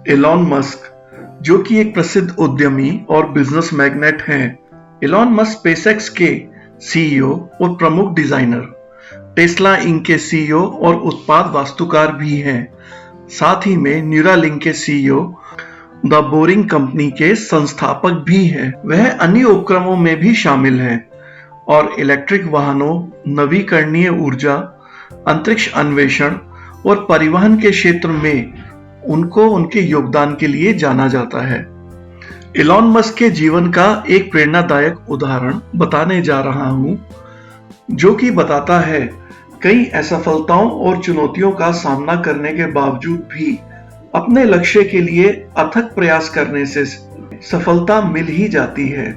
Elon Musk, जो कि एक प्रसिद्ध उद्यमी और बिजनेस मैग्नेट हैं। एलॉन मस्क स्पेसएक्स के सीईओ और प्रमुख डिजाइनर, टेस्ला इंक के सीईओ और उत्पाद वास्तुकार भी हैं। साथ ही में न्यूरालिंक के सीईओ, द बोरिंग कंपनी के संस्थापक भी हैं। वह अन्य उपक्रमों में भी शामिल हैं और इलेक्ट्रिक वाहनों, नवीकरणीय ऊर्जा, अंतरिक्ष अन्वेषण और परिवहन के क्षेत्र में उनको उनके योगदान के लिए जाना जाता है। एलॉन मस्क के जीवन का एक प्रेरणादायक उदाहरण बताने जा रहा हूं, जो कि बताता है कई असफलताओं और चुनौतियों का सामना करने के बावजूद भी अपने लक्ष्य के लिए अथक प्रयास करने से सफलता मिल ही जाती है।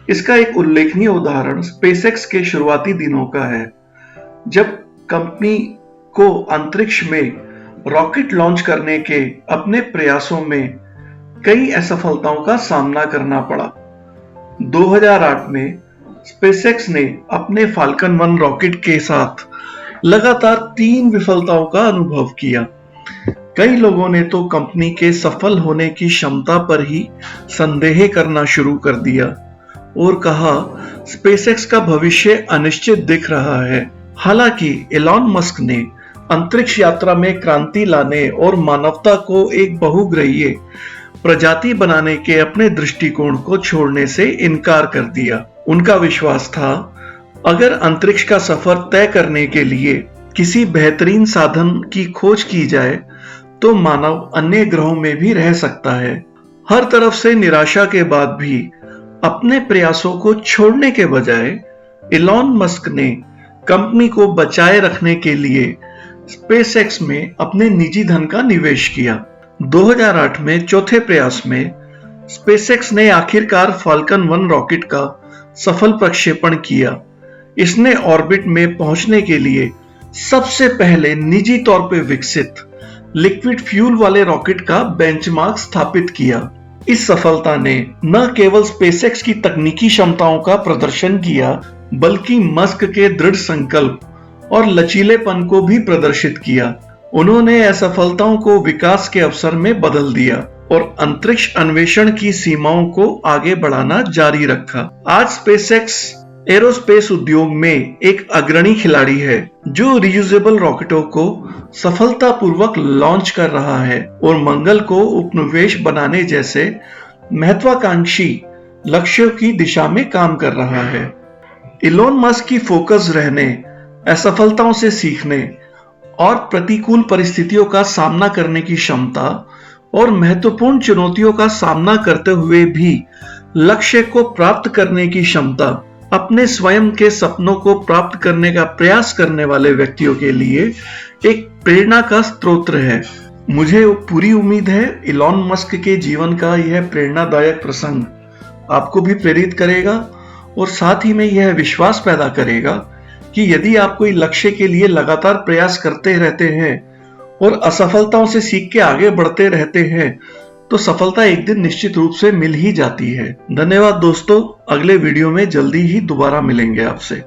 इसका एक उल्लेखनीय उदाहरण स्पेसएक्स के शुरुआती दिनों का है, जब कंपनी को अंतरिक्ष में रॉकेट लॉन्च करने के अपने प्रयासों में कई असफलताओं का सामना करना पड़ा। 2008 में स्पेसएक्स ने अपने फाल्कन 1 रॉकेट के साथ लगातार 3 विफलताओं का अनुभव किया। कई लोगों ने तो कंपनी के सफल होने की क्षमता पर ही संदेह करना शुरू कर दिया और कहा स्पेसएक्स का भविष्य अनिश्चित दिख रहा है। हालांकि एलॉन मस्क ने अंतरिक्ष यात्रा में क्रांति लाने और मानवता को एक बहुग्रहीय प्रजाति बनाने के अपने दृष्टिकोण को छोड़ने से इनकार कर दिया। उनका विश्वास था, अगर अंतरिक्ष का सफर तय करने के लिए किसी बेहतरीन साधन की खोज की जाए तो मानव अन्य ग्रहों में भी रह सकता है। हर तरफ से निराशा के बाद भी अपने प्रयासों को छोड़ने के बजाय एलॉन मस्क ने कंपनी को बचाए रखने के लिए स्पेसएक्स में अपने निजी धन का निवेश किया। 2008 में चौथे प्रयास में स्पेसएक्स ने आखिरकार फाल्कन 1 रॉकेट का सफल प्रक्षेपण किया। इसने ऑर्बिट में पहुंचने के लिए सबसे पहले निजी तौर पर विकसित लिक्विड फ्यूल वाले रॉकेट का बेंचमार्क स्थापित किया। इस सफलता ने न केवल स्पेसएक्स की तकनीकी क्षमताओं का प्रदर्शन किया, बल्कि मस्क के दृढ़ संकल्प और लचीलेपन को भी प्रदर्शित किया। उन्होंने असफलताओं को विकास के अवसर में बदल दिया और अंतरिक्ष अन्वेषण की सीमाओं को आगे बढ़ाना जारी रखा। आज स्पेसएक्स एरोस्पेस उद्योग में एक अग्रणी खिलाड़ी है, जो रियूजेबल रॉकेटों को सफलतापूर्वक लॉन्च कर रहा है और मंगल को उपनिवेश बनाने जैसे महत्वाकांक्षी लक्ष्यों की दिशा में काम कर रहा है। एलॉन मस्क की फोकस रहने, असफलताओं से सीखने और प्रतिकूल परिस्थितियों का सामना करने की क्षमता और महत्वपूर्ण चुनौतियों का सामना करते हुए भी लक्ष्य को प्राप्त करने की क्षमता अपने स्वयं के सपनों को प्राप्त करने का प्रयास करने वाले व्यक्तियों के लिए एक प्रेरणा का स्रोत है। मुझे पूरी उम्मीद है एलॉन मस्क के जीवन का यह प्रेरणादायक प्रसंग आपको भी प्रेरित करेगा और साथ ही में यह विश्वास पैदा करेगा कि यदि आप कोई लक्ष्य के लिए लगातार प्रयास करते रहते हैं और असफलताओं से सीख के आगे बढ़ते रहते हैं तो सफलता एक दिन निश्चित रूप से मिल ही जाती है। धन्यवाद दोस्तों, अगले वीडियो में जल्दी ही दोबारा मिलेंगे आपसे।